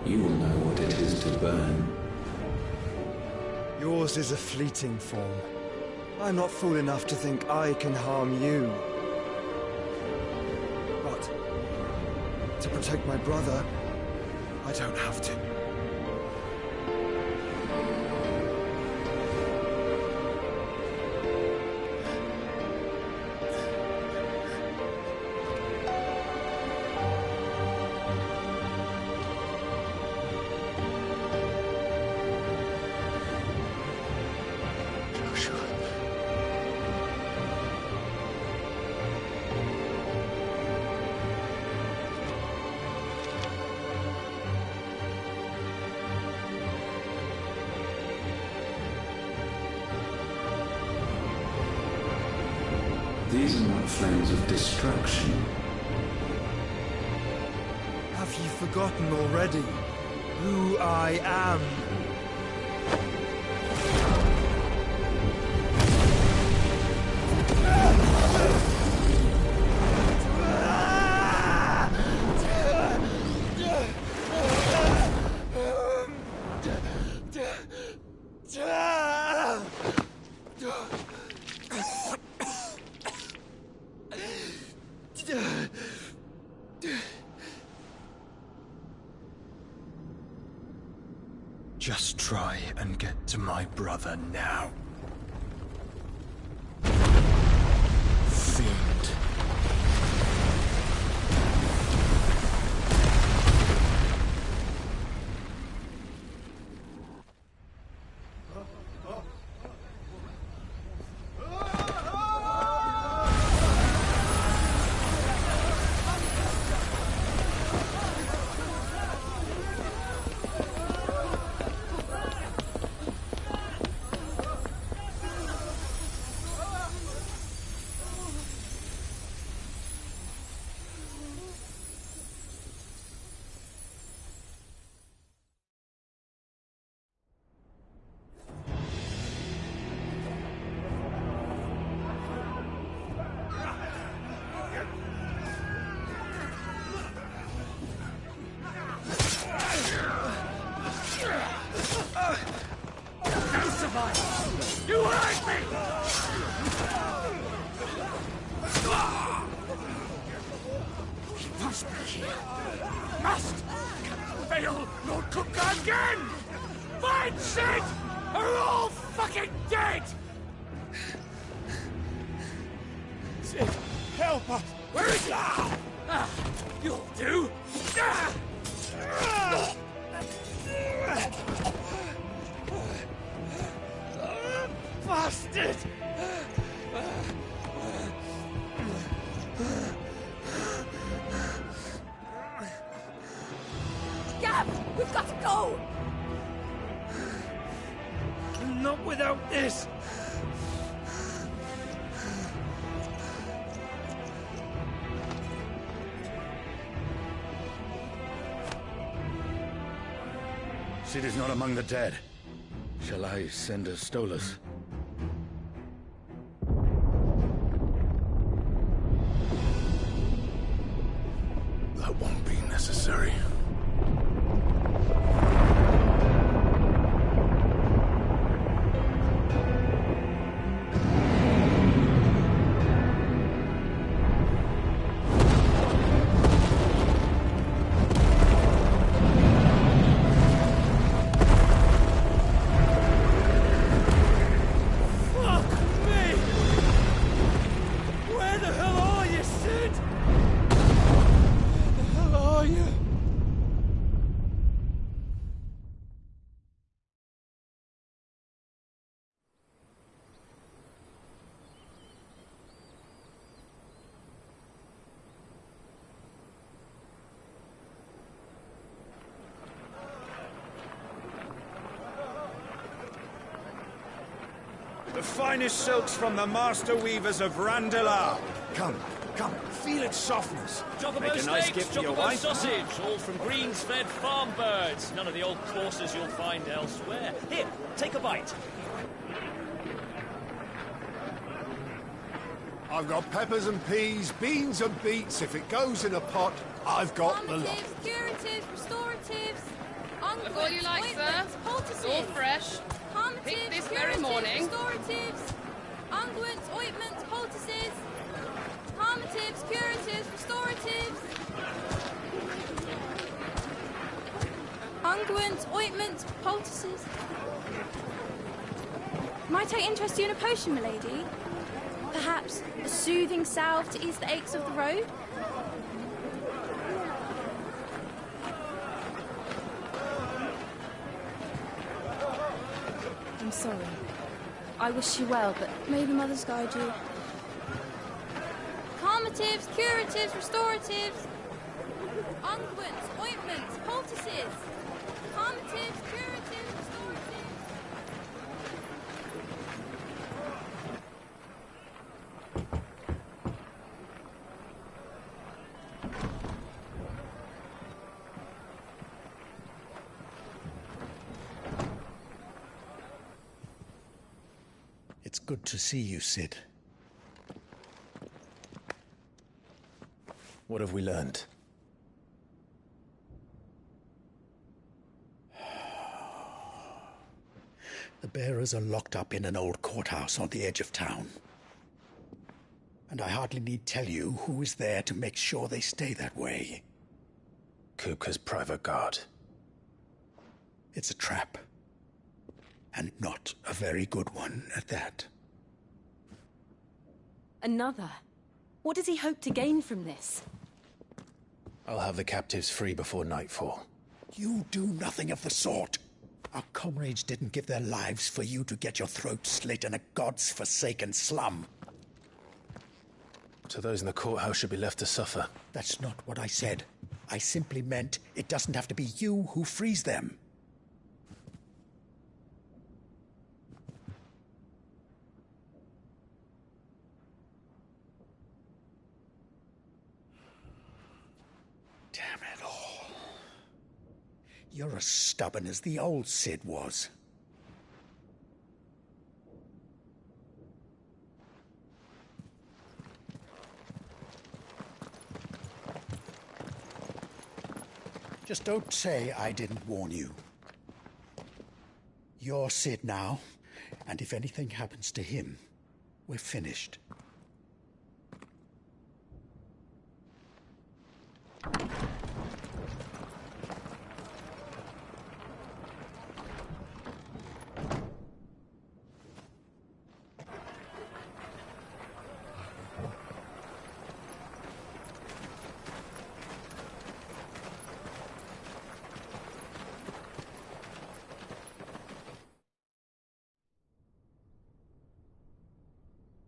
you will know what it is to burn. Yours is a fleeting form. I'm not fool enough to think I can harm you. But to protect my brother, I don't have to. These are not flames of destruction. Have you forgotten already who I am? Just try and get to my brother now. Fiend. You hurt me! He must be here. Must! Can't fail nor cook again! Find Sid! Are all fucking dead! Sid, help us! Where is he? You'll do! Bastard! Gab! We've got to go! Not without this! Sid is not among the dead. Shall I send a Stolas? That won't be necessary. The finest silks from the master weavers of Randalar. Come, come, feel its softness. Chocobo Make a nice steaks, gift for your chocobo wife. sausage, all from greens-fed farm birds. None of the old courses you'll find elsewhere. Here, take a bite. I've got peppers and peas, beans and beets. If it goes in a pot, I've got the lot. Palliatives, curatives, restoratives. Look all you like, sir. It's all fresh. Picked this very morning. Restoratives, unguents, ointments, poultices, calmatives, curatives, restoratives. Unguents, ointments, poultices. Might I interest you in a potion, milady? Perhaps a soothing salve to ease the aches of the road? I'm sorry. I wish you well, but may the mothers guide you. Calmatives, curatives, restoratives, unguents, ointments, poultices. Calmatives, curatives, restoratives. It's good to see you, Sid. What have we learned? The bearers are locked up in an old courthouse on the edge of town. And I hardly need tell you who is there to make sure they stay that way. Kupka's private guard. It's a trap. And not a very good one at that. Another? What does he hope to gain from this? I'll have the captives free before nightfall. You do nothing of the sort. Our comrades didn't give their lives for you to get your throat slit in a god's forsaken slum. So those in the courthouse should be left to suffer. That's not what I said. I simply meant it doesn't have to be you who frees them. Damn it all. You're as stubborn as the old Sid was. Just don't say I didn't warn you. You're Sid now, and if anything happens to him, we're finished.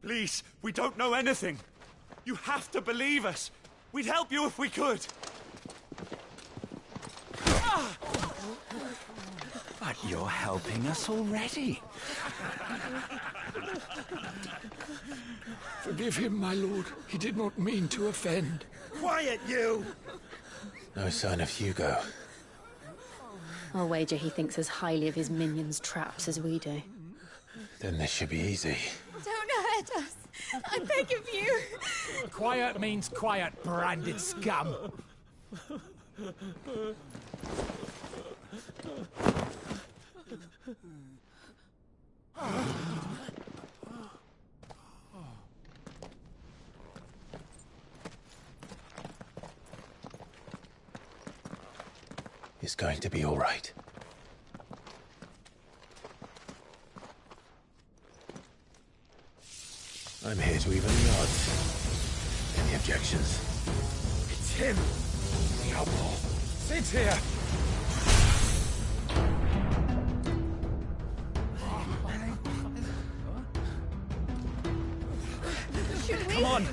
Please, we don't know anything. You have to believe us. We'd help you if we could. But you're helping us already. Forgive him, my lord. He did not mean to offend. Quiet, you! No sign of Hugo. I'll wager he thinks as highly of his minions' traps as we do. Then this should be easy. Don't hurt us. I beg of you. Quiet means quiet, branded scum. It's going to be all right. I'm here to even the odds. Any objections? It's him, the outlaw. Sid's here. Come on!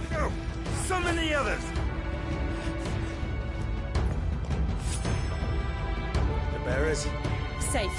Go! Summon the others! The bearers? Safe.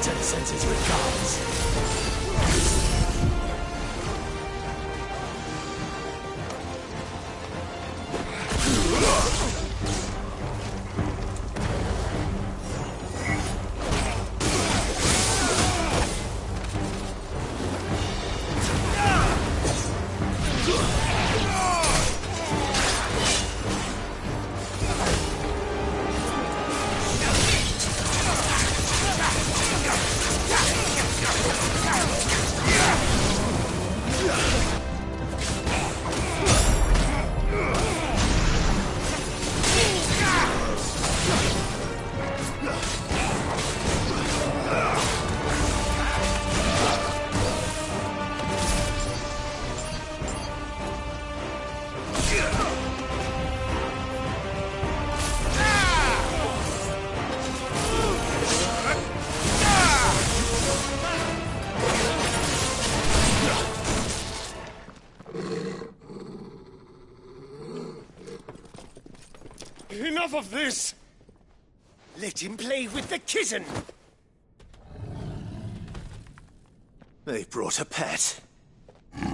Captain sends his regards. Enough of this! Let him play with the kitten! They brought a pet. You'll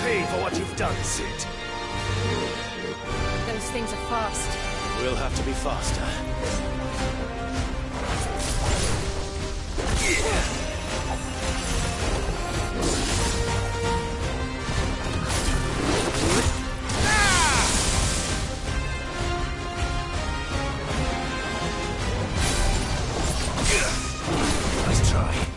pay for what you've done, Sid. Those things are fast. We'll have to be faster. Nice try.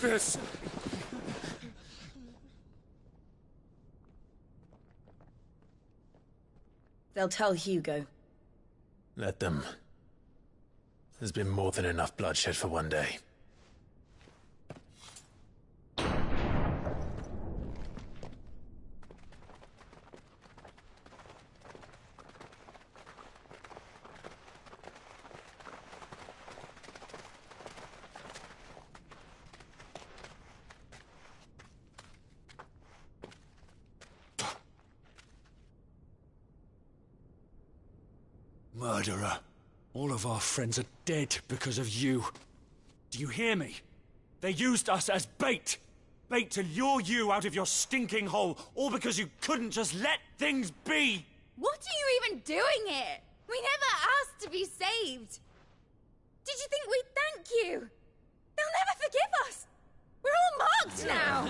with this! They'll tell Hugo. Let them. There's been more than enough bloodshed for one day. Murderer. All of our friends are dead because of you. Do you hear me? They used us as bait. Bait to lure you out of your stinking hole, all because you couldn't just let things be. What are you even doing here? We never asked to be saved. Did you think we'd thank you? They'll never forgive us. We're all marked now.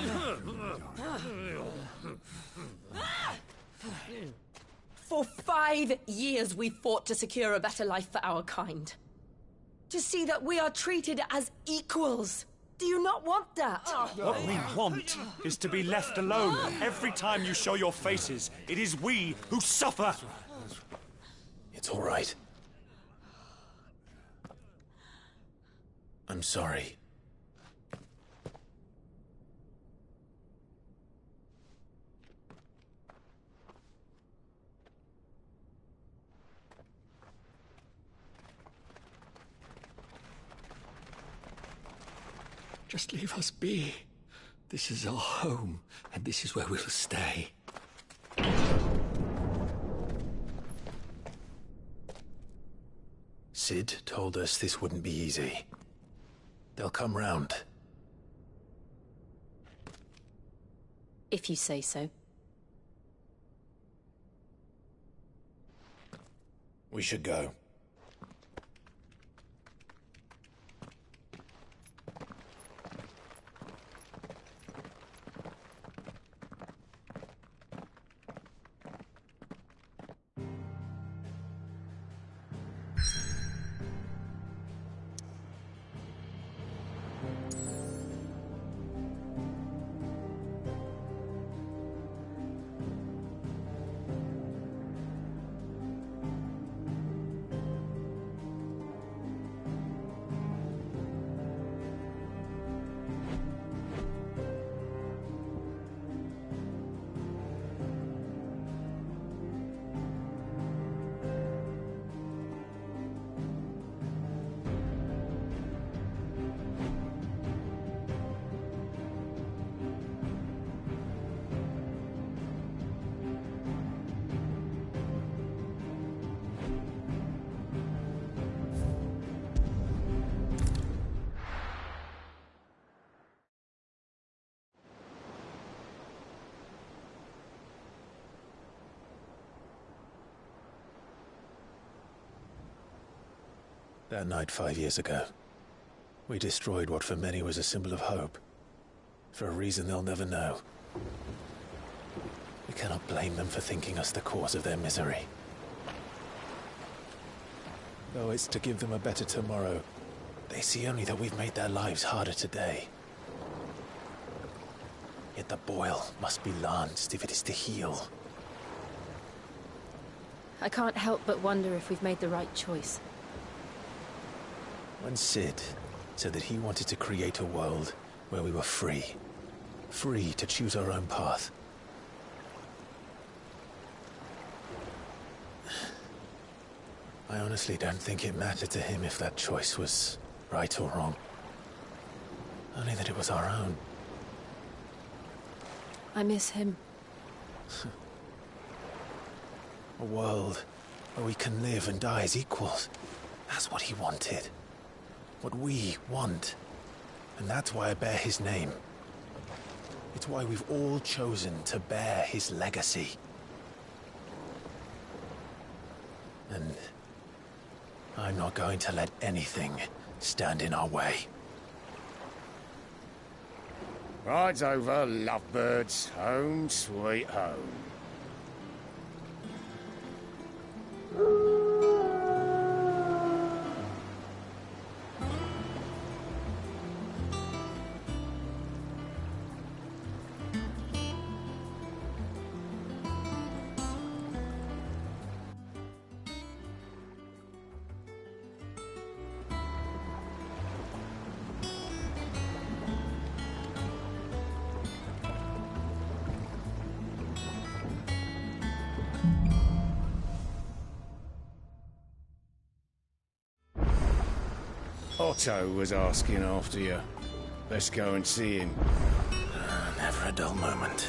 For 5 years we fought to secure a better life for our kind. To see that we are treated as equals. Do you not want that? What we want is to be left alone. Every time you show your faces, it is we who suffer. It's all right. I'm sorry. Just leave us be. This is our home, and this is where we'll stay. Sid told us this wouldn't be easy. They'll come round. If you say so. We should go. That night 5 years ago, we destroyed what for many was a symbol of hope. For a reason they'll never know. We cannot blame them for thinking us the cause of their misery. Though it's to give them a better tomorrow, they see only that we've made their lives harder today. Yet the boil must be lanced if it is to heal. I can't help but wonder if we've made the right choice. When Sid said that he wanted to create a world where we were free. Free to choose our own path. I honestly don't think it mattered to him if that choice was right or wrong. Only that it was our own. I miss him. A world where we can live and die as equals. That's what he wanted. What we want. And that's why I bear his name. It's why we've all chosen to bear his legacy. And I'm not going to let anything stand in our way. Rides over, lovebirds. Home sweet home. Otto was asking after you. Let's go and see him. Never a dull moment.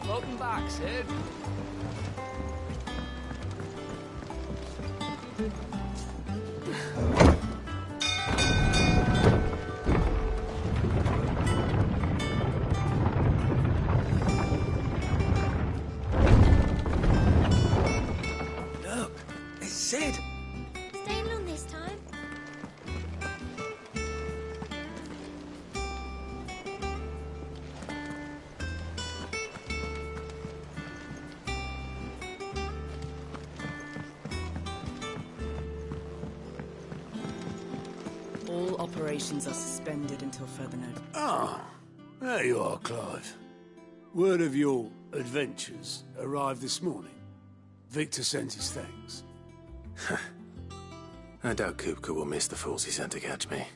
Welcome back, Sid. Look, it's Sid. Staying long this time? operations are suspended until further notice. Ah, there you are, Clive. Word of your adventures arrived this morning. Victor sent his thanks. I doubt Kupka will miss the fools he sent to catch me.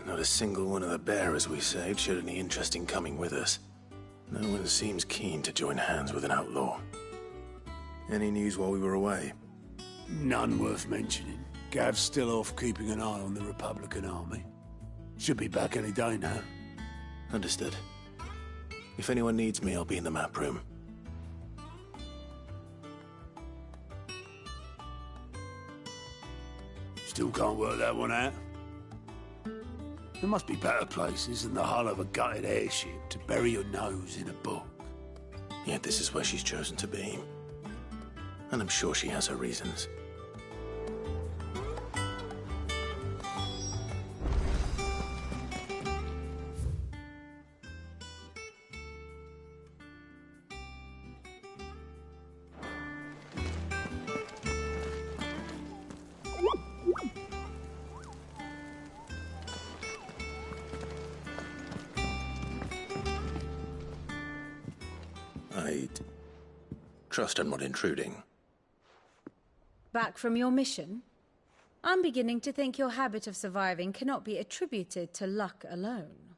Not a single one of the bearers we saved showed any interest in coming with us. No one seems keen to join hands with an outlaw. Any news while we were away? None worth mentioning. Gav's still off keeping an eye on the Republican army. Should be back any day now. Understood. If anyone needs me, I'll be in the map room. Still can't work that one out. There must be better places than the hull of a gutted airship to bury your nose in a book. Yet this is where she's chosen to be. And I'm sure she has her reasons. I'd trust I'm not intruding. Back from your mission? I'm beginning to think your habit of surviving cannot be attributed to luck alone.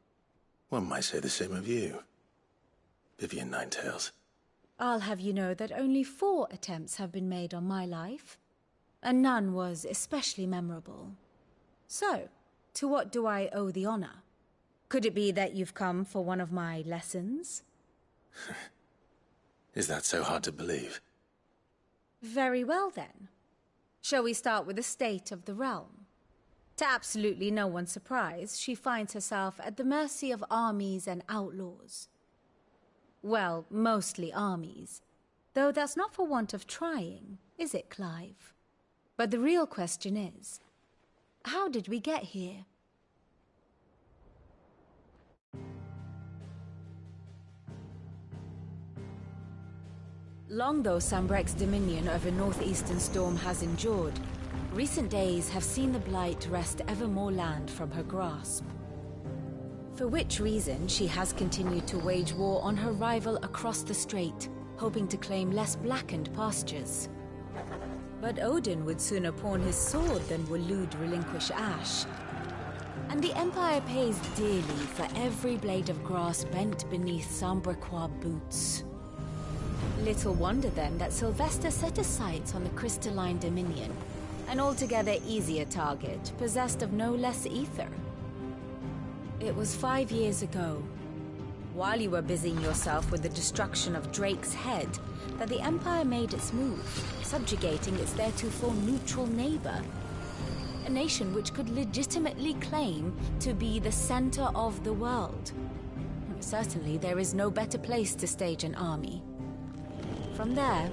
One might say the same of you, Vivian Ninetails. I'll have you know that only 4 attempts have been made on my life, and none was especially memorable. So, to what do I owe the honor? Could it be that you've come for one of my lessons? Is that so hard to believe? Very well, then. Shall we start with the state of the realm? To absolutely no one's surprise, she finds herself at the mercy of armies and outlaws. Well, mostly armies. Though that's not for want of trying, is it, Clive? But the real question is, how did we get here? Long though Sambrek's dominion over northeastern storm has endured, recent days have seen the Blight wrest ever more land from her grasp. For which reason she has continued to wage war on her rival across the strait, hoping to claim less blackened pastures. But Odin would sooner pawn his sword than Waloed relinquish Ash. And the Empire pays dearly for every blade of grass bent beneath Sambrequois boots. Little wonder then that Sylvester set his sights on the crystalline dominion, an altogether easier target, possessed of no less ether. It was 5 years ago, while you were busying yourself with the destruction of Drake's head, that the Empire made its move, subjugating its theretofore neutral neighbor. A nation which could legitimately claim to be the center of the world. Certainly there is no better place to stage an army. From there,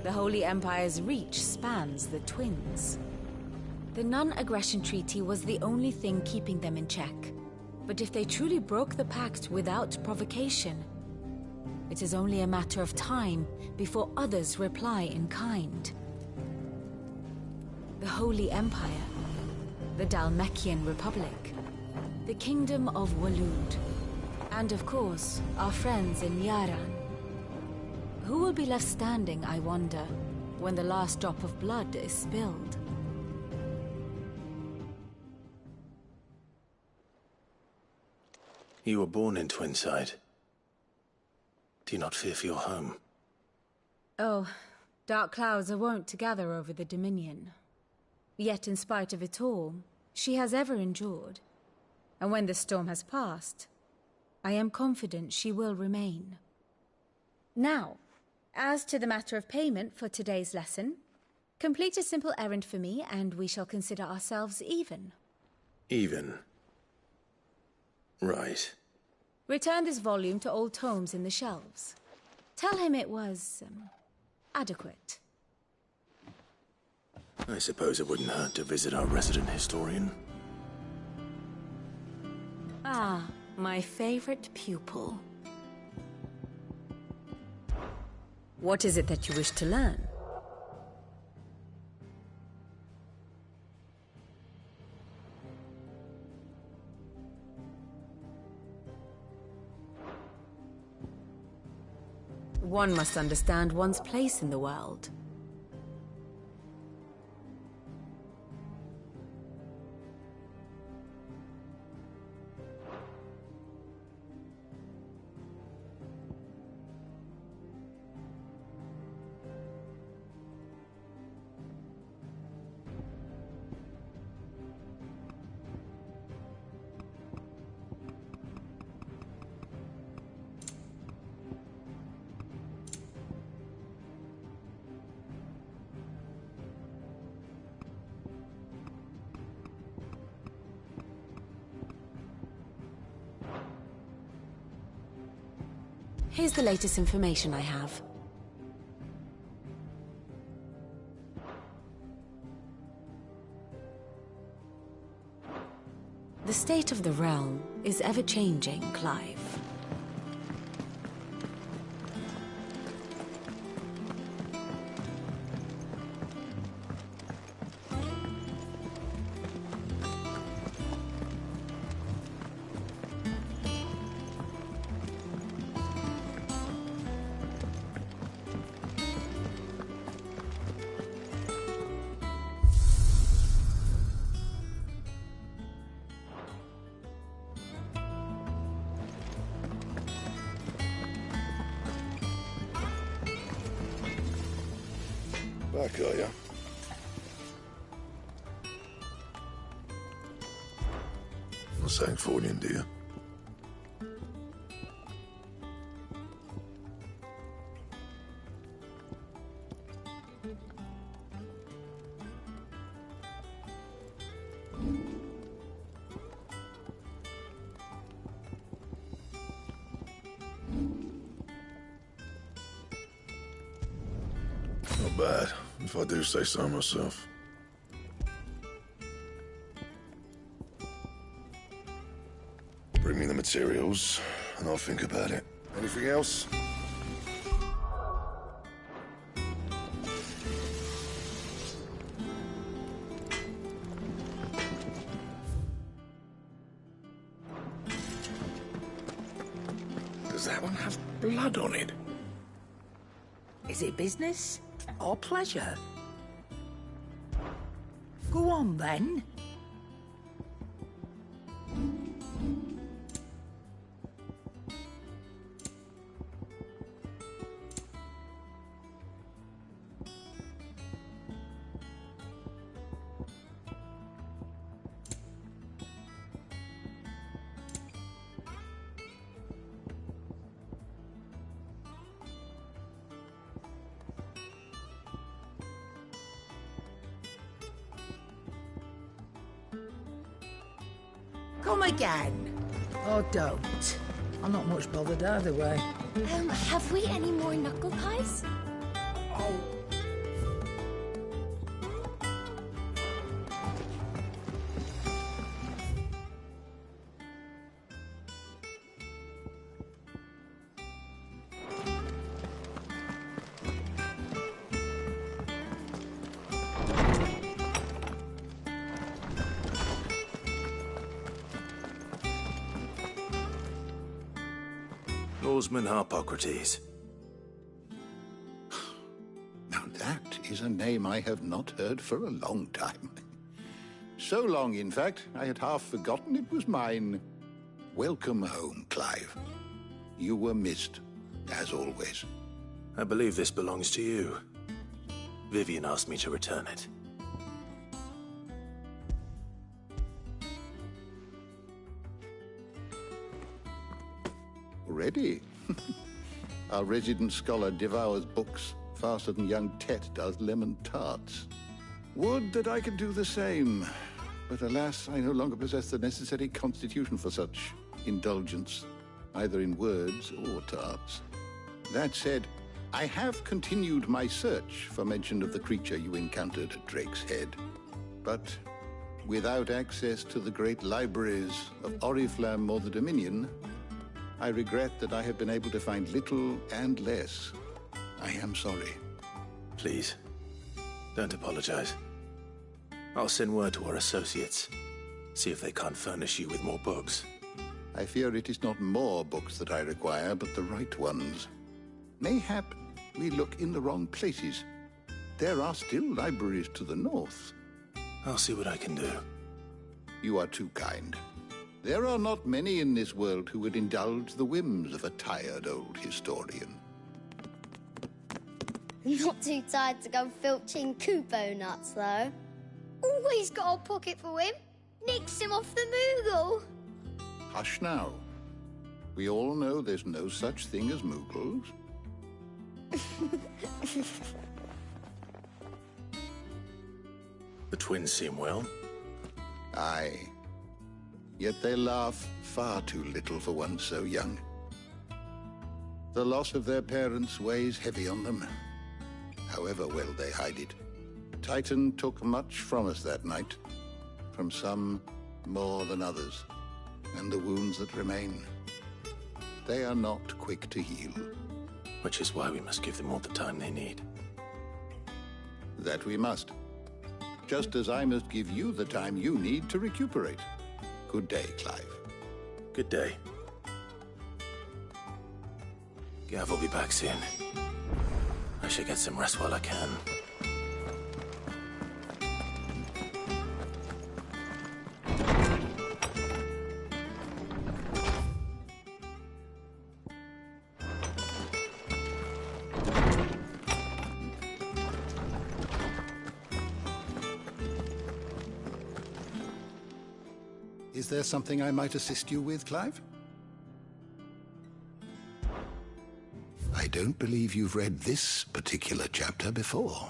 the Holy Empire's reach spans the Twins. The non-aggression treaty was the only thing keeping them in check. But if they truly broke the pact without provocation, it is only a matter of time before others reply in kind. The Holy Empire, the Dhalmekian Republic, the Kingdom of Waloed, and of course, our friends in Yaran. Who will be left standing, I wonder, when the last drop of blood is spilled? You were born in Twinside. Do you not fear for your home? Oh, dark clouds are wont to gather over the Dominion. Yet in spite of it all, she has ever endured. And when the storm has passed, I am confident she will remain. Now, as to the matter of payment for today's lesson, complete a simple errand for me and we shall consider ourselves even. Even? Right. Return this volume to old tomes in the shelves. Tell him it was, adequate. I suppose it wouldn't hurt to visit our resident historian. Ah, my favorite pupil. What is it that you wish to learn? One must understand one's place in the world. Here's the latest information I have. The state of the realm is ever-changing, Clive. Back, are ya? Not saying forwarding, do you? Not bad, if I do say so myself. Bring me the materials, and I'll think about it. Anything else? Does that one have blood on it? Is it business or pleasure? Go on, then. Come again. Or don't. I'm not much bothered either way. Have we any more knuckle pies? Oh. Oarsman Harpocrates. Now that is a name I have not heard for a long time. So long, in fact, I had half forgotten it was mine. Welcome home, Clive. You were missed, as always. I believe this belongs to you. Vivian asked me to return it. Already? Our resident scholar devours books faster than young Tet does lemon tarts. Would that I could do the same. But alas, I no longer possess the necessary constitution for such indulgence, either in words or tarts. That said, I have continued my search for mention of the creature you encountered at Drake's Head. But without access to the great libraries of Oriflamme or the Dominion, I regret that I have been able to find little and less. I am sorry. Please, don't apologize. I'll send word to our associates. See if they can't furnish you with more books. I fear it is not more books that I require, but the right ones. Mayhap we look in the wrong places. There are still libraries to the north. I'll see what I can do. You are too kind. There are not many in this world who would indulge the whims of a tired old historian. Not too tired to go filching Kupo nuts, though. Always got a pocket for him. Nicks him off the Moogle. Hush now. We all know there's no such thing as Moogles. The twins seem well. Aye. Yet they laugh far too little for one so young. The loss of their parents weighs heavy on them, however well they hide it. Titan took much from us that night, from some more than others, and the wounds that remain, they are not quick to heal. Which is why we must give them all the time they need. That we must. Just as I must give you the time you need to recuperate. Good day, Clive. Good day. Gav will be back soon. I should get some rest while I can. Is there something I might assist you with, Clive? I don't believe you've read this particular chapter before.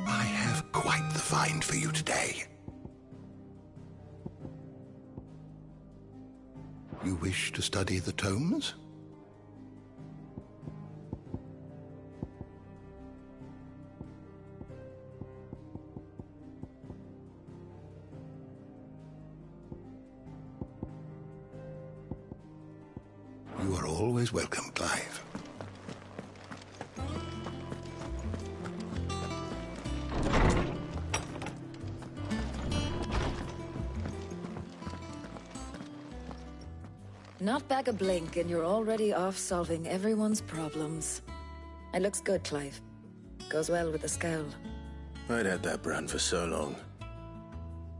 I have quite the find for you today. You wish to study the tomes? You are always welcome, Clive. Not back a blink and you're already off solving everyone's problems. It looks good, Clive. Goes well with the scowl. I'd had that brand for so long.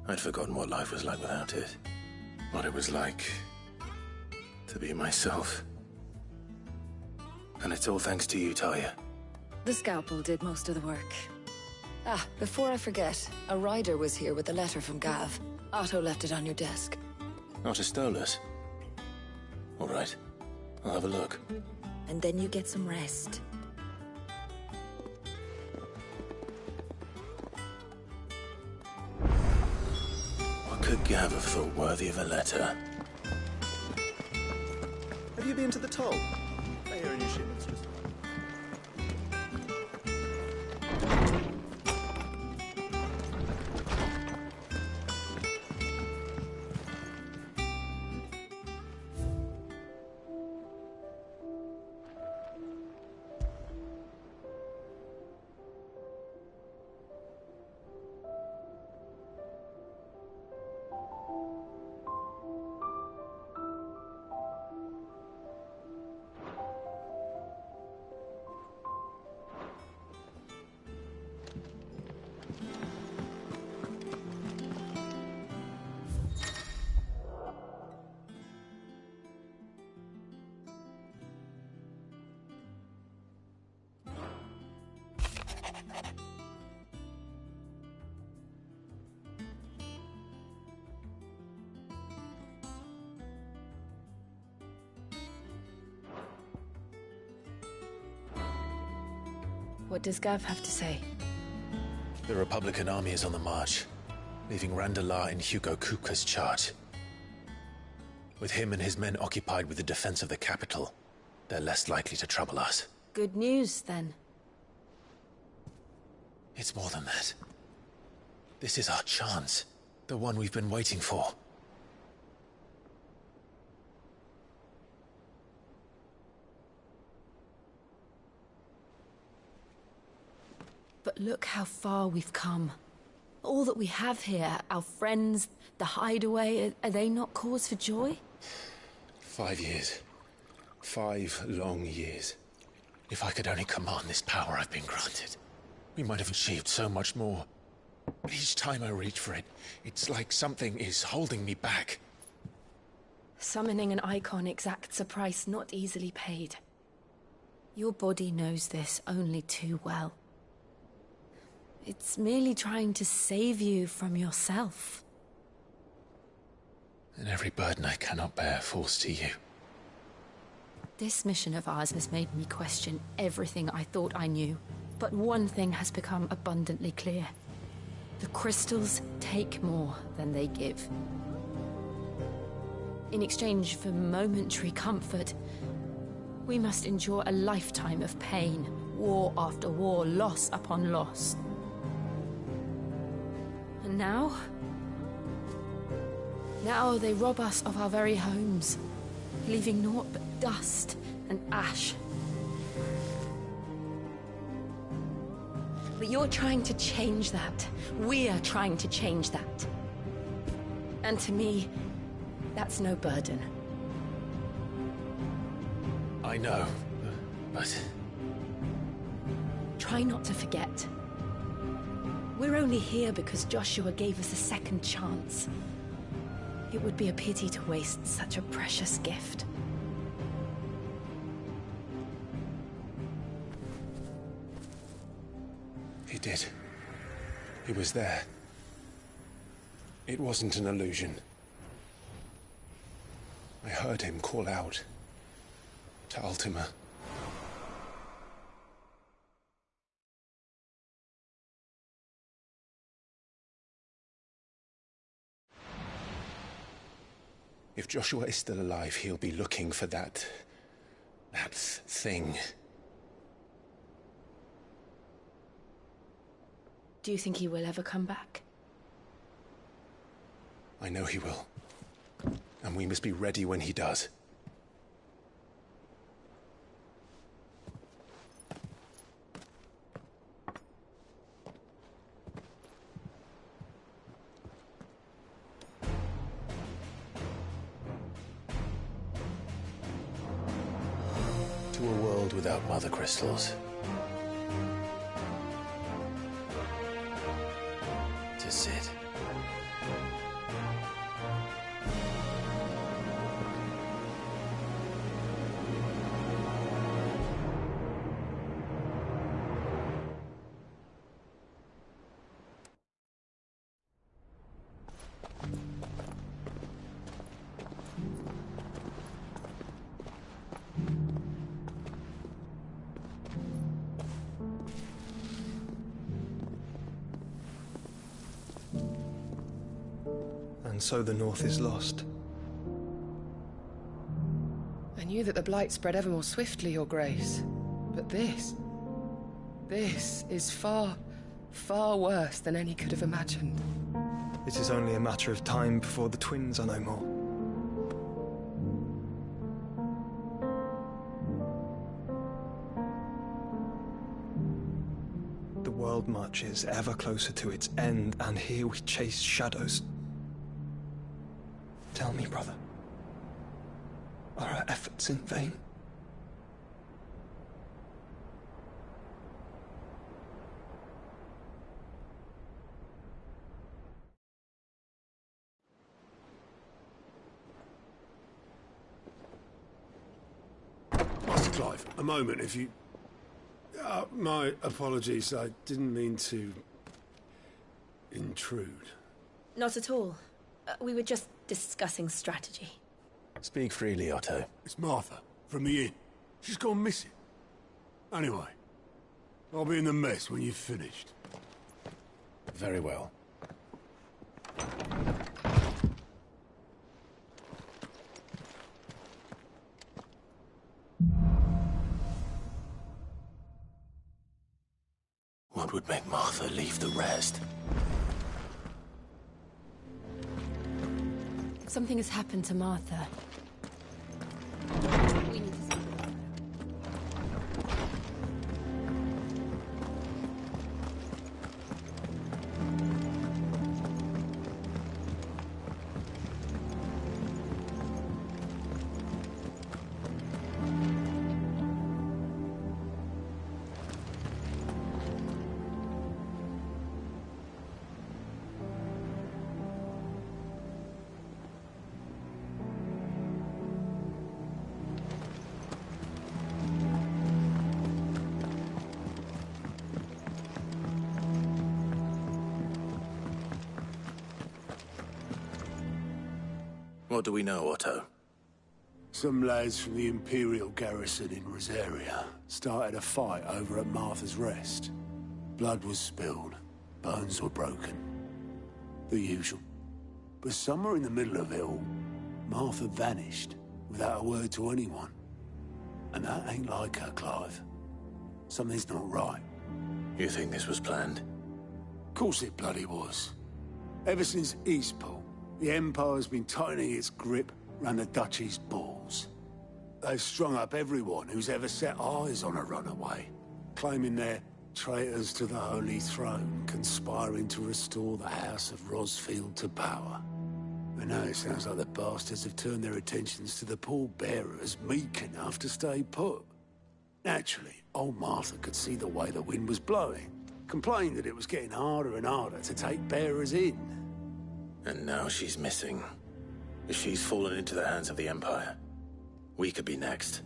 I'd forgotten what life was like without it. What it was like to be myself. And it's all thanks to you, Talia. The scalpel did most of the work. Ah, before I forget, a rider was here with a letter from Gav. Otto left it on your desk. Otto stole us. All right, I'll have a look. And then you get some rest. What could Gav have thought worthy of a letter? Have you been to the toll? I hear a new shipment's just... What does Gav have to say? The Republican army is on the march, leaving Randalar in Hugo Kupka's charge. With him and his men occupied with the defense of the capital, they're less likely to trouble us. Good news, then. It's more than that. This is our chance. The one we've been waiting for. But look how far we've come. All that we have here, our friends, the hideaway, are they not cause for joy? 5 years. 5 long years. If I could only command this power I've been granted, we might have achieved so much more. But each time I reach for it, it's like something is holding me back. Summoning an icon exacts a price not easily paid. Your body knows this only too well. It's merely trying to save you from yourself. And every burden I cannot bear falls to you. This mission of ours has made me question everything I thought I knew. But one thing has become abundantly clear. The crystals take more than they give. In exchange for momentary comfort, we must endure a lifetime of pain, war after war, loss upon loss. And now they rob us of our very homes, leaving naught but dust and ash. But you're trying to change that. We're trying to change that. And to me, that's no burden. I know, but... Try not to forget. We're only here because Joshua gave us a second chance. It would be a pity to waste such a precious gift. He did. He was there. It wasn't an illusion. I heard him call out to Ultima. If Joshua is still alive, he'll be looking for that thing. Do you think he will ever come back? I know he will. And we must be ready when he does. To a world without mother crystals. To Sid. And so the North is lost. I knew that the Blight spread ever more swiftly, Your Grace. But this is far, far worse than any could have imagined. It is only a matter of time before the twins are no more. The world marches ever closer to its end, and here we chase shadows. Tell me, brother, are our efforts in vain? Master Clive, a moment, if you... my apologies, I didn't mean to... intrude. Not at all. We were just discussing strategy. Speak freely, Otto. It's Martha, from the inn. She's gone missing. Anyway, I'll be in the mess when you've finished. Very well. What would make Martha leave the rest? Something has happened to Martha. We need to... What do we know, Otto? Some lads from the Imperial garrison in Rosaria started a fight over at Martha's Rest. Blood was spilled, bones were broken. The usual. But somewhere in the middle of it all, Martha vanished without a word to anyone. And that ain't like her, Clive. Something's not right. You think this was planned? Of course it bloody was. Ever since Eastport, the Empire's been tightening its grip round the Duchy's balls. They've strung up everyone who's ever set eyes on a runaway, claiming they're traitors to the Holy Throne, conspiring to restore the House of Rosfield to power. And now it sounds like the bastards have turned their attentions to the pallbearers meek enough to stay put. Naturally, old Martha could see the way the wind was blowing, complained that it was getting harder and harder to take bearers in. And now she's missing. If she's fallen into the hands of the Empire, we could be next.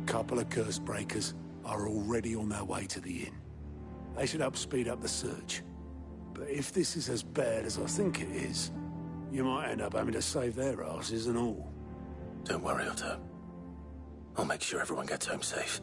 Couple of curse breakers are already on their way to the inn. They should help speed up the search. But if this is as bad as I think it is, you might end up having to save their asses and all. Don't worry, Otto. I'll make sure everyone gets home safe.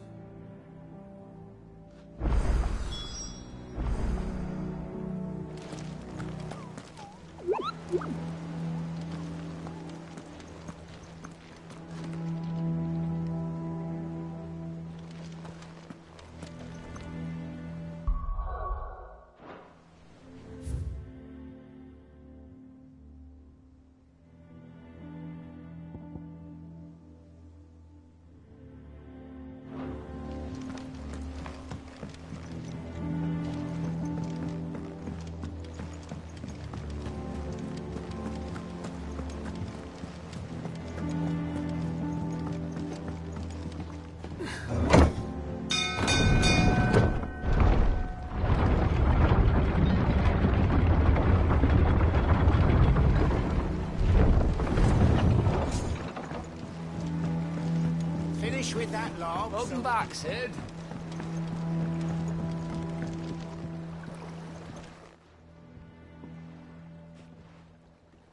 With that log. Welcome back, Sid.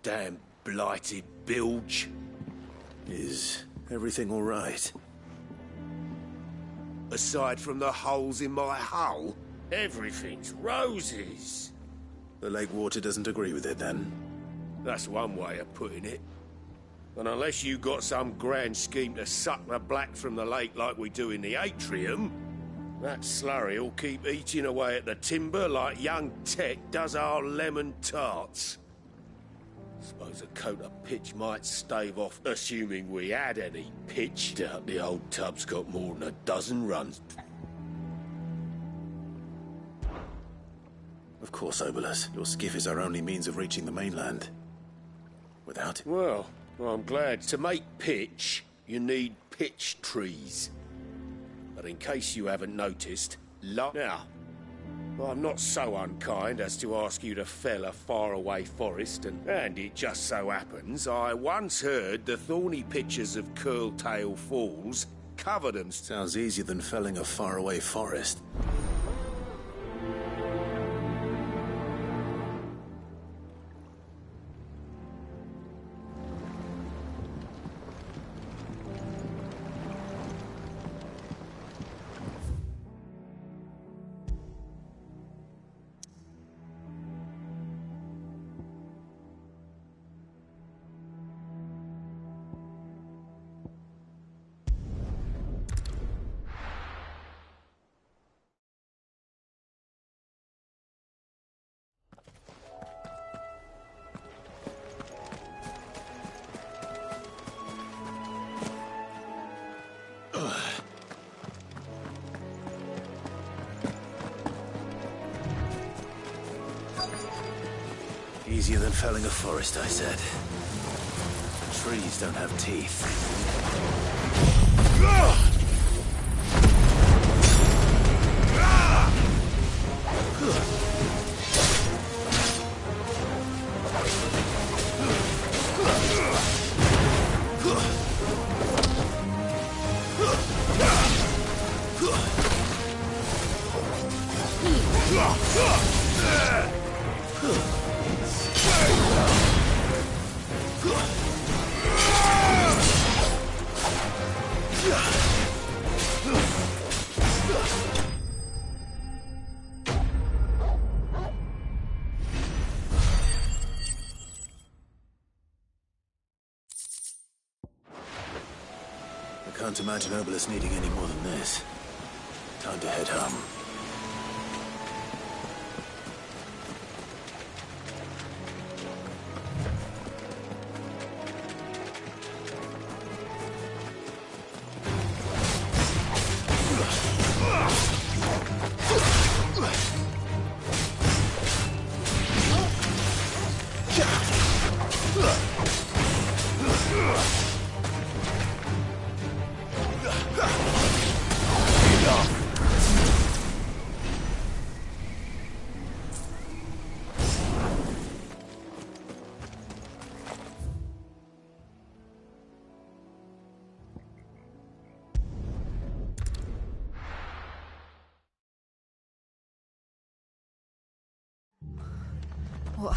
Damn blighted bilge. Is everything all right? Aside from the holes in my hull, everything's roses. The lake water doesn't agree with it, then? That's one way of putting it. And unless you got some grand scheme to suck the black from the lake like we do in the atrium, that slurry will keep eating away at the timber like young Tech does our lemon tarts. Suppose a coat of pitch might stave off, assuming we had any pitch. Doubt the old tub's got more than a dozen runs. Of course, Obolus. Your skiff is our only means of reaching the mainland. Without it... Well, I'm glad. To make pitch, you need pitch trees. But in case you haven't noticed, now, I'm not so unkind as to ask you to fell a faraway forest, and it just so happens I once heard the thorny pitchers of Curltail Falls cover them. Sounds easier than felling a faraway forest. Easier than felling a forest, I said. Trees don't have teeth. Can't imagine Obelisk needing any more than this. Time to head home. What?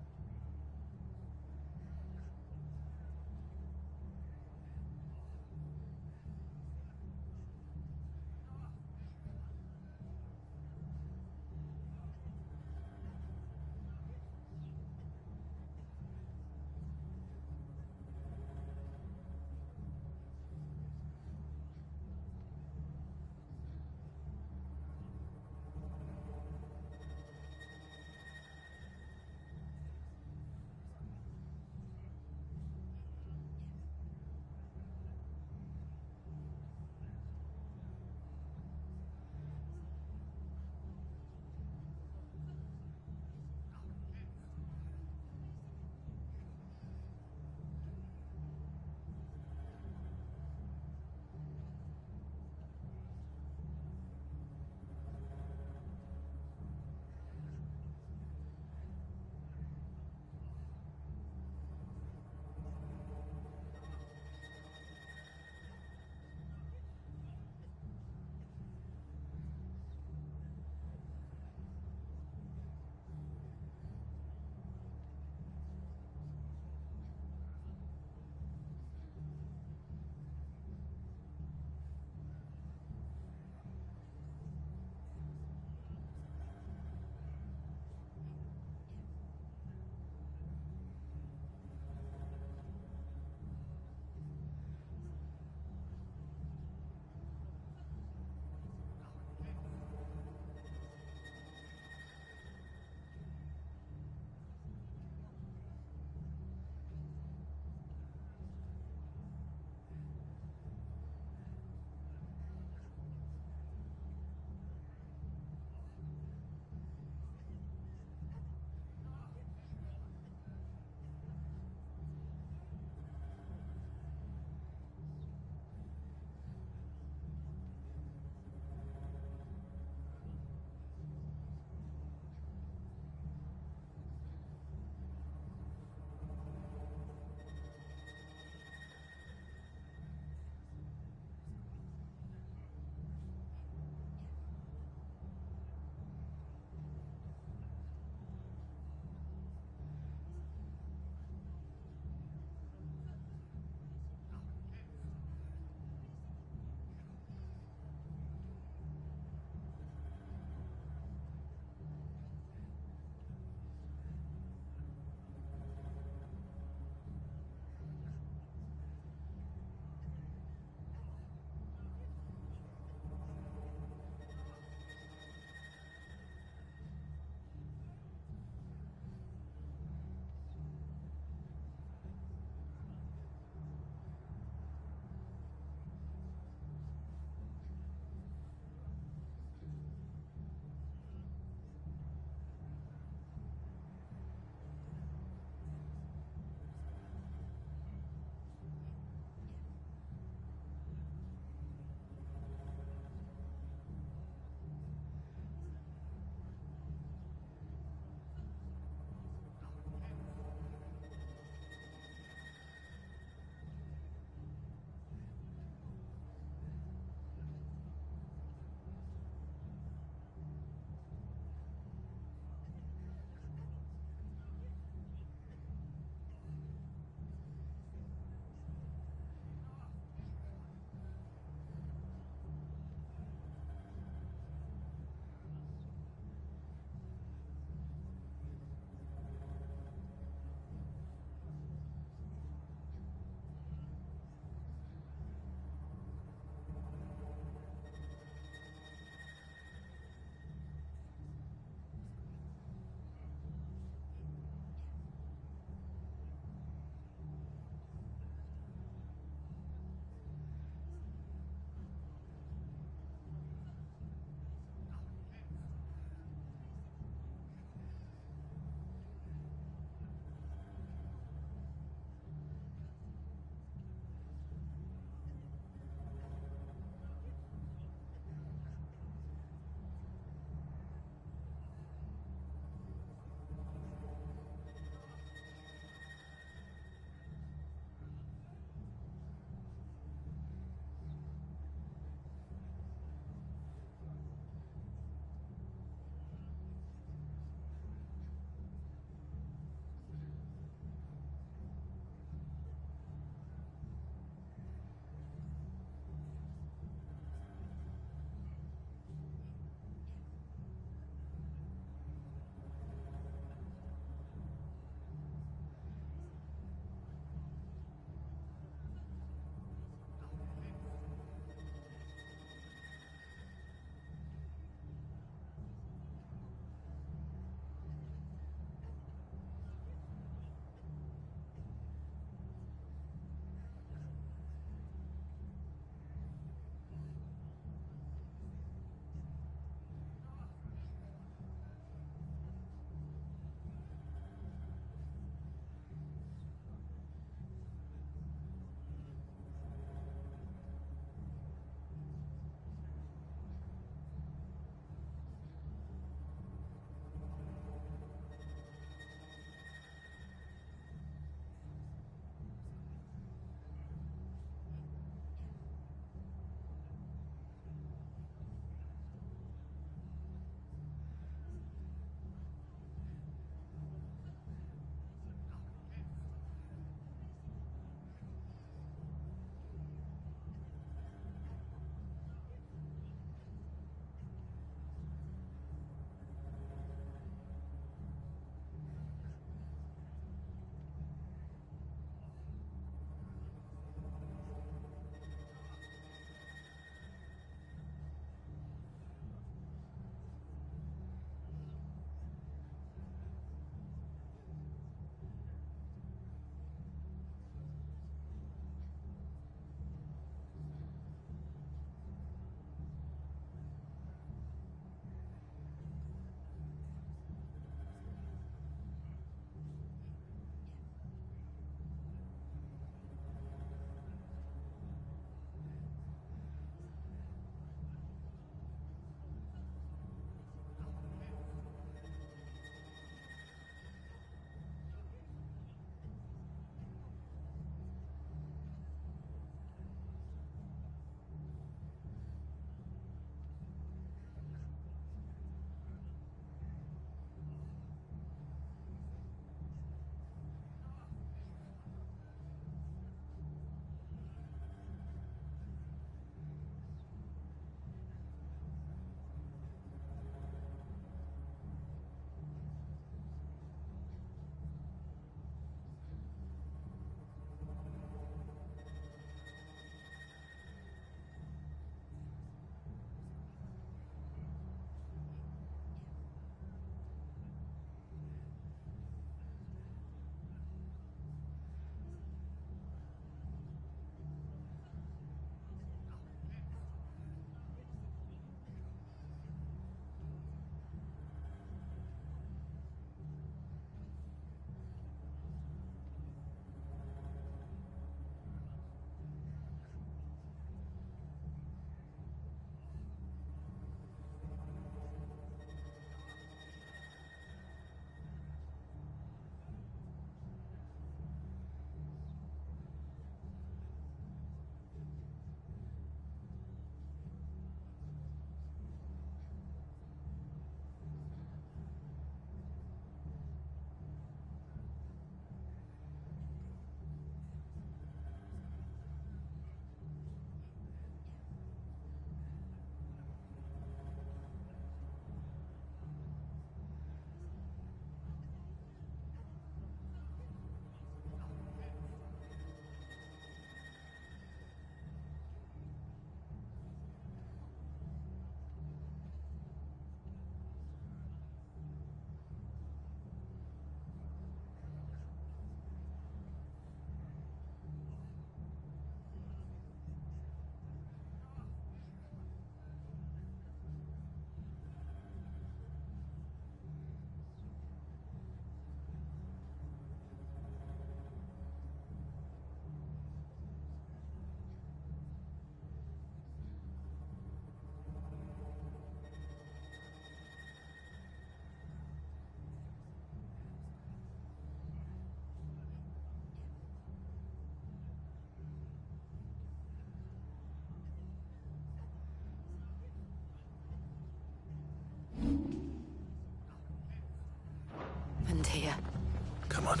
Come on.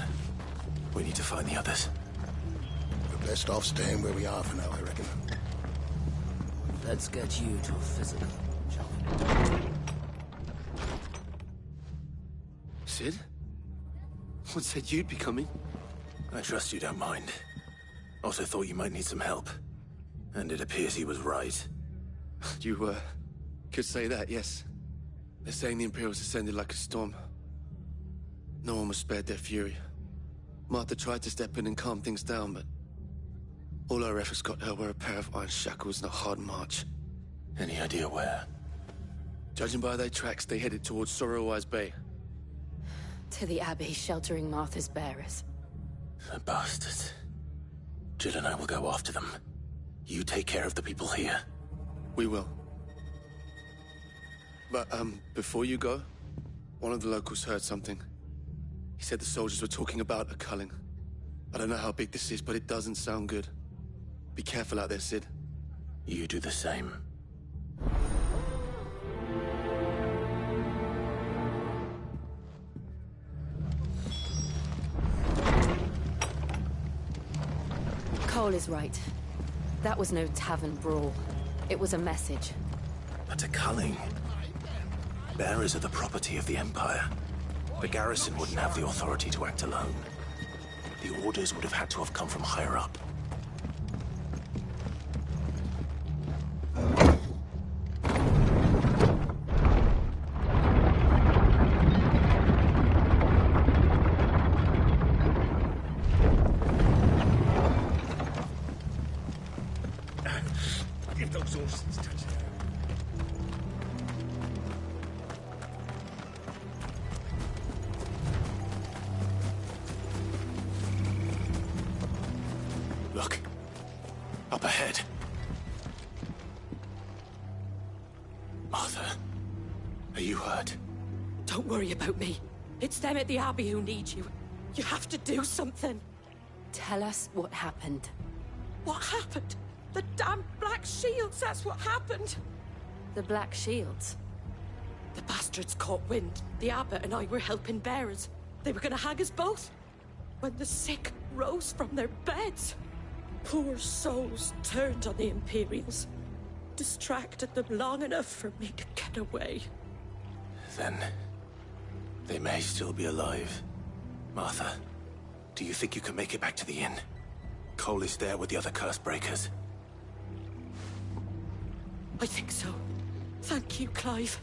We need to find the others. We're best off staying where we are for now, I reckon. Let's get you to a physical, shall we? Sid? What said you'd be coming? I trust you don't mind. Also thought you might need some help. And it appears he was right. You, could say that, yes. They're saying the Imperials descended like a storm. No one was spared their fury. Martha tried to step in and calm things down, but all our efforts got her were a pair of iron shackles and a hard march. Any idea where? Judging by their tracks, they headed towards Sorrowwise Bay. To the Abbey, sheltering Martha's bearers. The bastards. Jill and I will go after them. You take care of the people here. We will. But, before you go, one of the locals heard something. He said the soldiers were talking about a culling. I don't know how big this is, but it doesn't sound good. Be careful out there, Sid. You do the same. Cole is right. That was no tavern brawl. It was a message. But a culling. Bearers are the property of the Empire. The garrison wouldn't have the authority to act alone. The orders would have had to have come from higher up. Give those horses touch. Look. Up ahead. Martha, are you hurt? Don't worry about me. It's them at the Abbey who need you. You have to do something. Tell us what happened. What happened? The damn Black Shields, that's what happened. The Black Shields? The bastards caught wind. The abbot and I were helping bearers. They were gonna hang us both. When the sick rose from their beds, poor souls turned on the Imperials. Distracted them long enough for me to get away. Then, they may still be alive. Martha, do you think you can make it back to the inn? Cole is there with the other curse breakers. I think so. Thank you, Clive.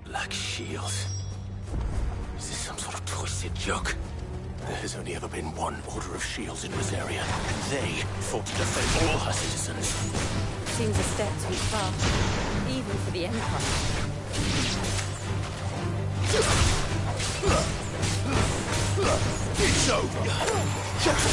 Black Shields. Is this some sort of twisted joke? There has only ever been one Order of Shields in Rosaria, and they fought to defend all her citizens. Seems a step too far, even for the Empire. It's over!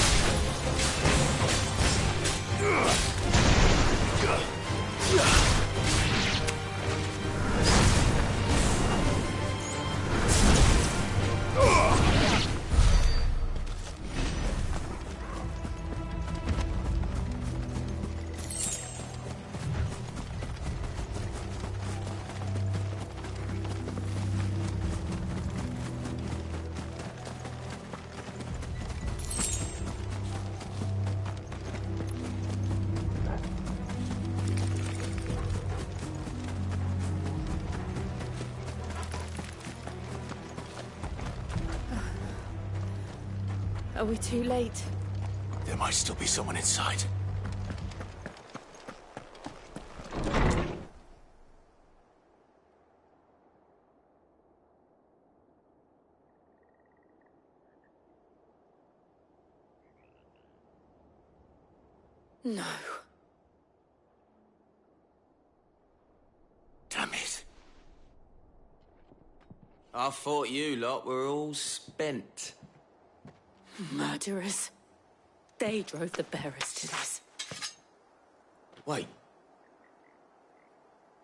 Are we too late? There might still be someone inside. No. Damn it. I thought you lot were all spent. Murderers. They drove the bearers to this. Wait.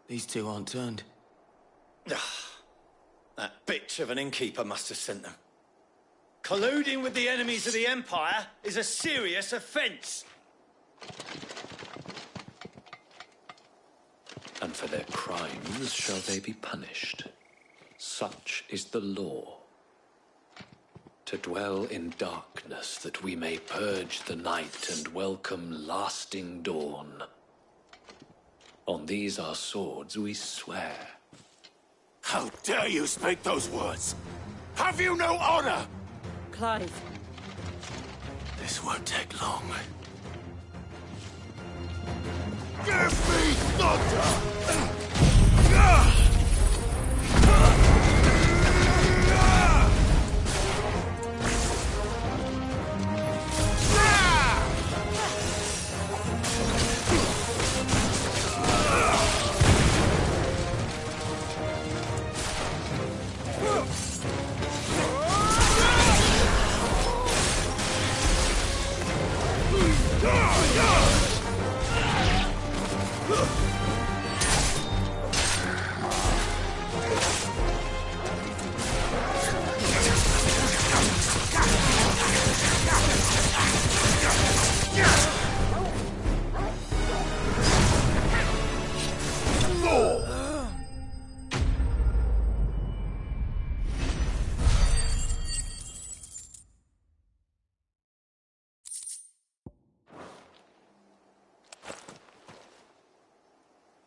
These two aren't turned. That bitch of an innkeeper must have sent them. Colluding with the enemies of the Empire is a serious offence. for their crimes shall they be punished. Such is the law. To dwell in darkness that we may purge the night and welcome lasting dawn. On these our swords we swear. How dare you speak those words? Have you no honor? Clive. This won't take long. Give me thunder!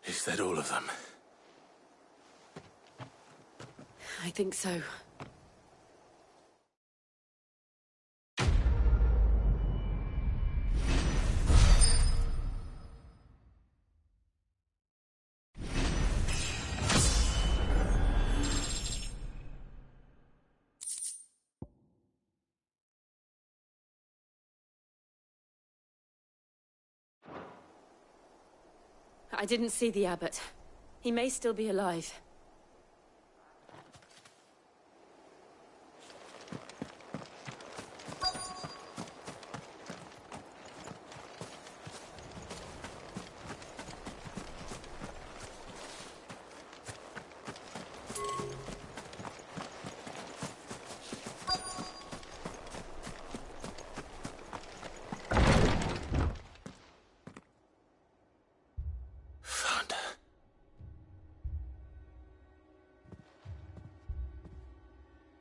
Is that all of them? I think so. I didn't see the abbot. He may still be alive.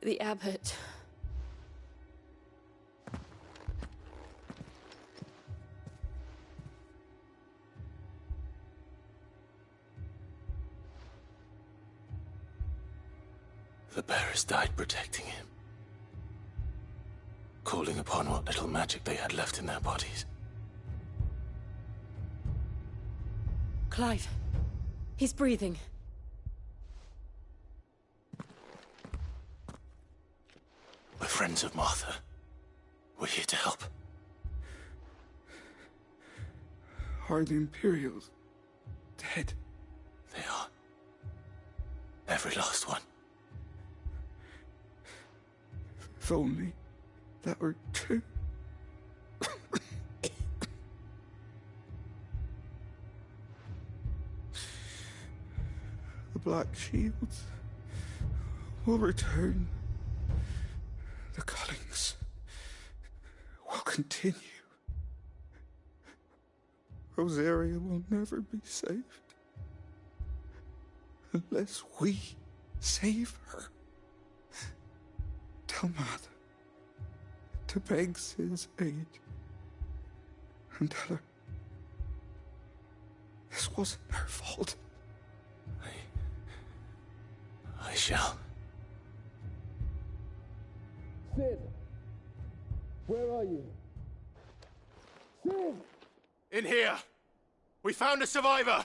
The abbot. The bearers died protecting him, calling upon what little magic they had left in their bodies. Clive. He's breathing. We're friends of Martha. We're here to help. Are the Imperials dead? They are. Every last one. If only that were true. The Black Shields will return. The cullings will continue. Rosaria will never be saved unless we save her. Tell Mother to beg Cid's aid and tell her this wasn't her fault. I shall. Cid! Where are you? Cid! In here! We found a survivor!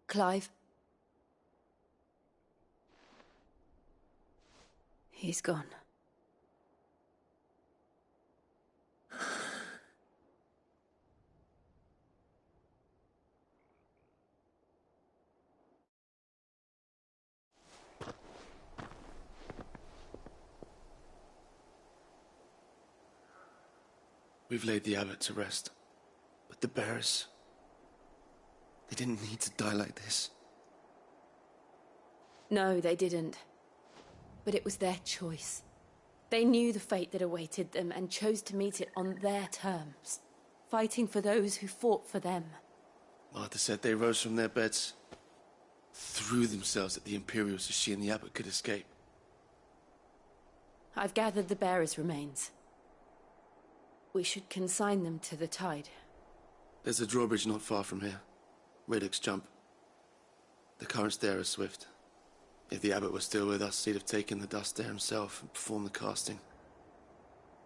Clive. He's gone. We've laid the abbot to rest. But the bearers... they didn't need to die like this. No, they didn't. But it was their choice. They knew the fate that awaited them and chose to meet it on their terms, fighting for those who fought for them. Martha said they rose from their beds, threw themselves at the Imperials so she and the abbot could escape. I've gathered the bearers' remains. We should consign them to the tide. There's a drawbridge not far from here. Radix Jump. The currents there are swift. If the abbot was still with us, he'd have taken the dust there himself and performed the casting.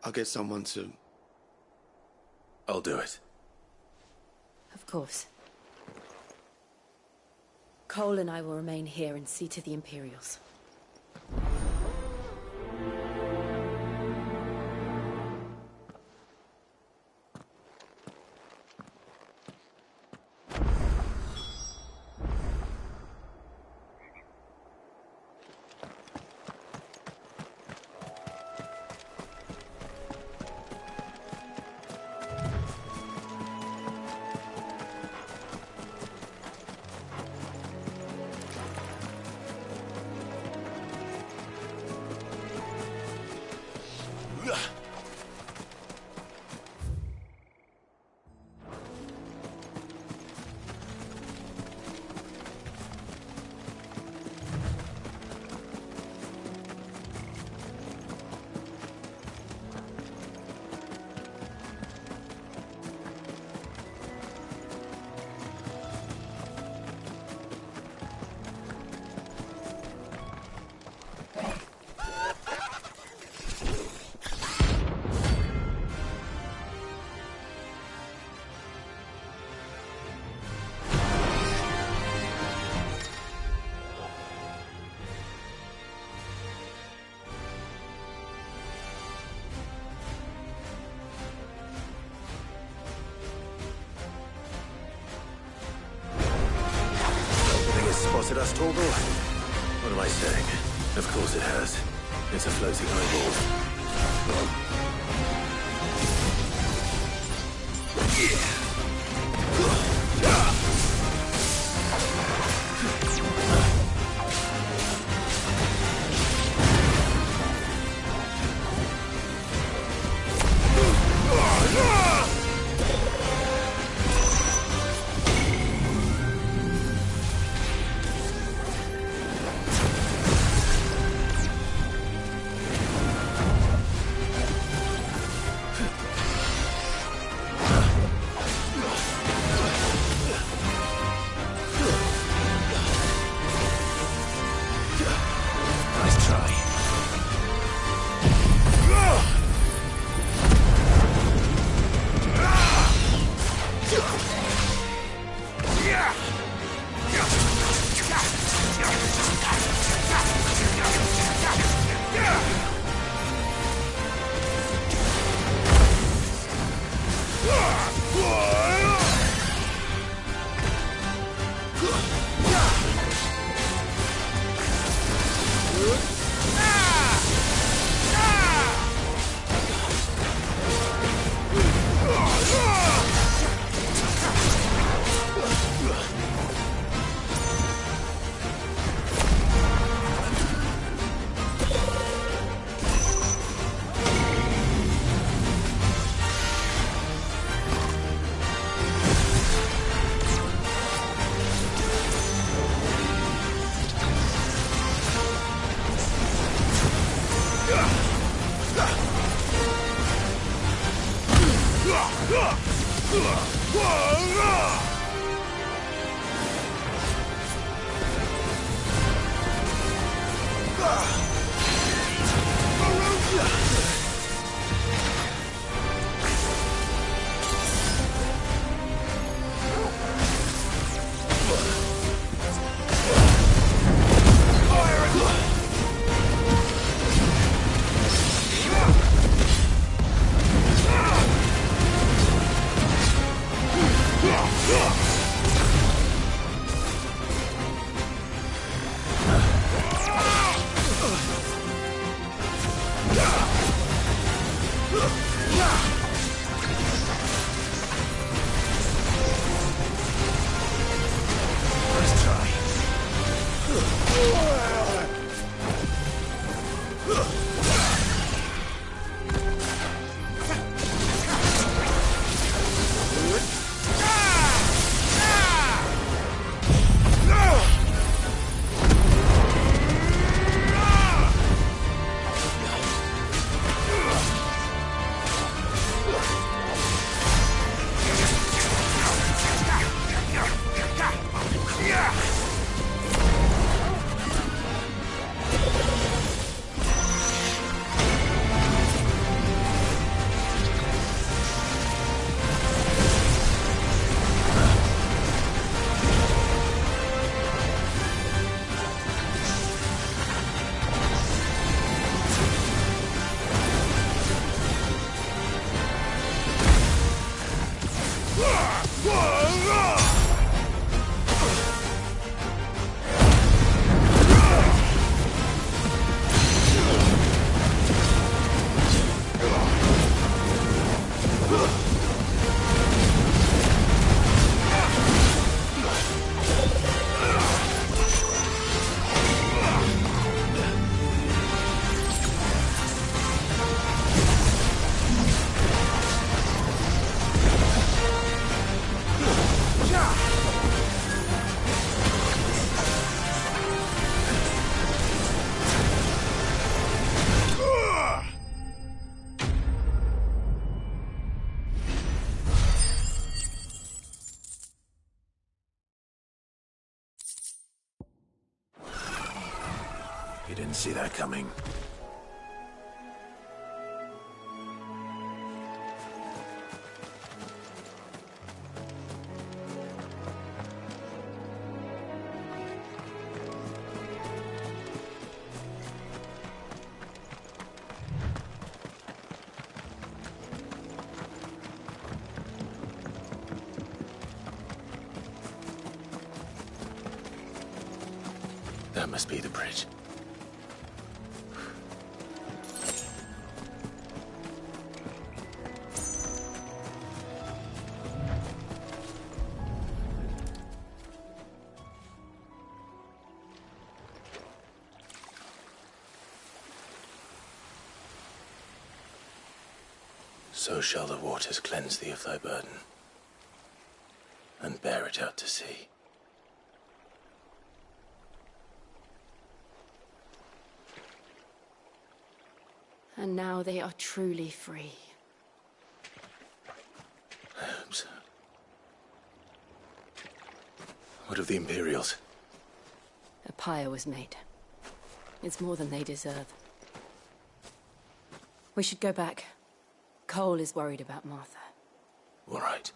I'll get someone to... I'll do it. Of course. Cole and I will remain here and see to the Imperials. Spotted us, Torgal? What am I saying? Of course it has. It's a floating eyeball. Yeah! You didn't see that coming. That must be the bridge. So shall the waters cleanse thee of thy burden, and bear it out to sea. And now they are truly free. I hope so. What of the Imperials? A pyre was made. It's more than they deserve. We should go back. Cole is worried about Martha. All right.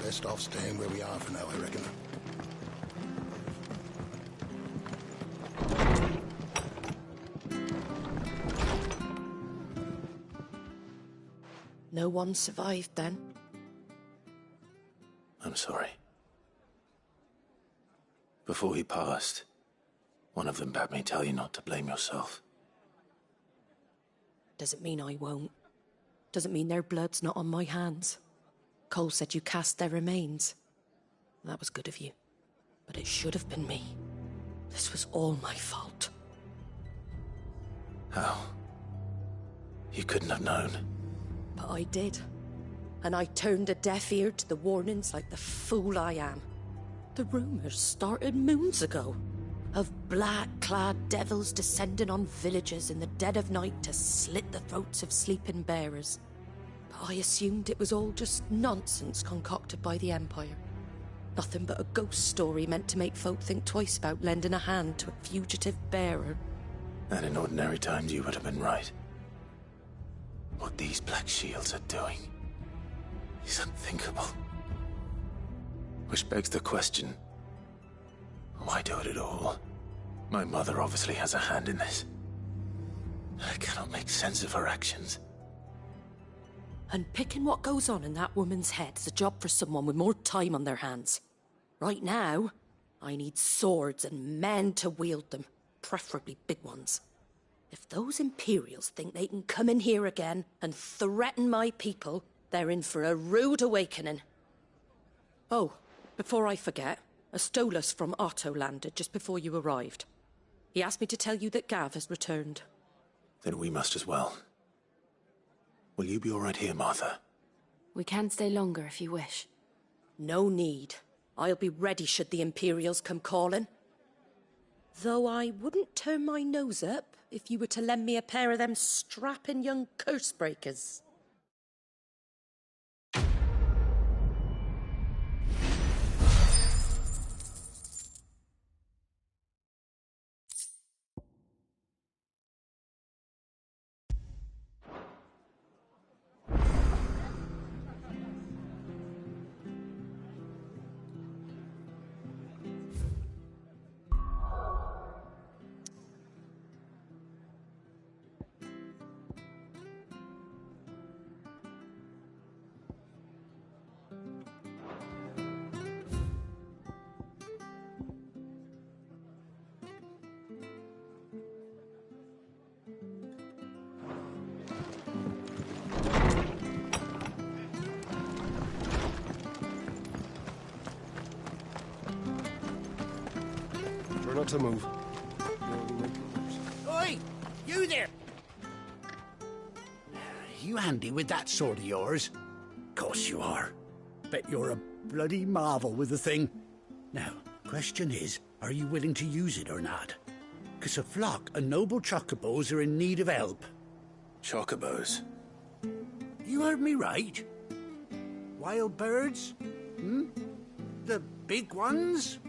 Best off staying where we are for now, I reckon. No one survived then? I'm sorry. Before he passed, one of them bade me tell you not to blame yourself. Doesn't mean I won't. Doesn't mean their blood's not on my hands. Cole said you cast their remains. That was good of you. But it should have been me. This was all my fault. How? You couldn't have known. But I did. And I turned a deaf ear to the warnings like the fool I am. The rumours started moons ago. Of black-clad devils descending on villages in the dead of night to slit the throats of sleeping bearers. But I assumed it was all just nonsense concocted by the Empire. Nothing but a ghost story meant to make folk think twice about lending a hand to a fugitive bearer. And in ordinary times you would have been right. What these Black Shields are doing is unthinkable. Which begs the question, why do it at all? My mother obviously has a hand in this. I cannot make sense of her actions. And picking what goes on in that woman's head is a job for someone with more time on their hands. Right now, I need swords and men to wield them, preferably big ones. If those Imperials think they can come in here again and threaten my people, they're in for a rude awakening. Oh, before I forget, a Stolas from Otto landed just before you arrived. He asked me to tell you that Gav has returned. Then we must as well. Will you be all right here, Martha? We can stay longer if you wish. No need. I'll be ready should the Imperials come calling. Though I wouldn't turn my nose up if you were to lend me a pair of them strapping young curse breakers. Try not to move. Oi! You there! You handy with that sword of yours? Course you are. Bet you're a bloody marvel with the thing. Now, question is, are you willing to use it or not? 'Cause a flock of noble chocobos are in need of help. Chocobos? You heard me right. Wild birds? Hmm? The big ones?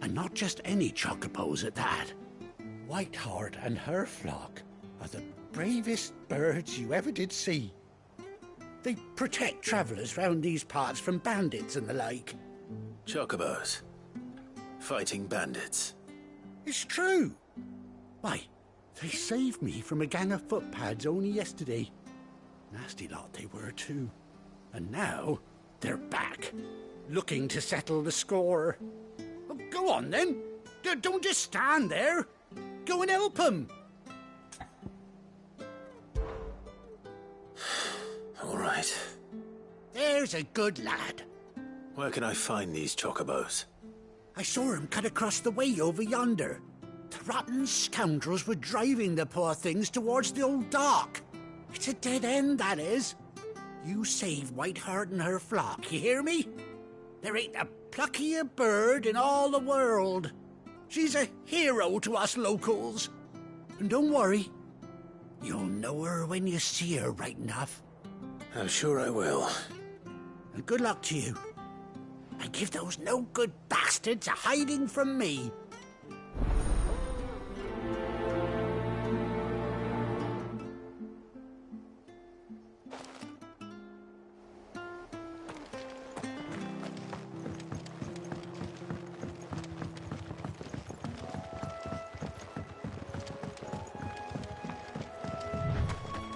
And not just any chocobos at that. Whiteheart and her flock are the bravest birds you ever did see. They protect travellers round these parts from bandits and the like. Chocobos? Fighting bandits? It's true. Why, they saved me from a gang of footpads only yesterday. Nasty lot they were too. And now they're back, looking to settle the score. Well, go on then. Don't just stand there. Go and help them. All right. There's a good lad. Where can I find these chocobos? I saw him cut across the way over yonder. The rotten scoundrels were driving the poor things towards the old dock. It's a dead end, that is. You save Whiteheart and her flock, you hear me? There ain't a pluckier bird in all the world. She's a hero to us locals. And don't worry, you'll know her when you see her right enough. I'm sure I will. And good luck to you. And give those no-good bastards a hiding from me.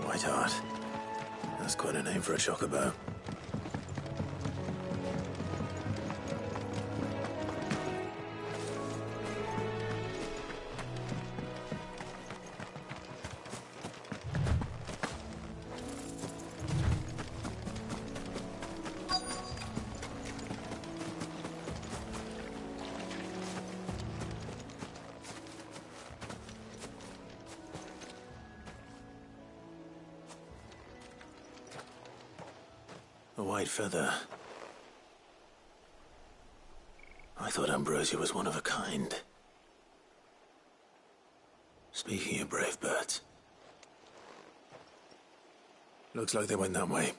Whiteheart. That's quite a name for a chocobo. A white feather. I thought Ambrosia was one of a kind. Speaking of brave birds. Looks like they went that way.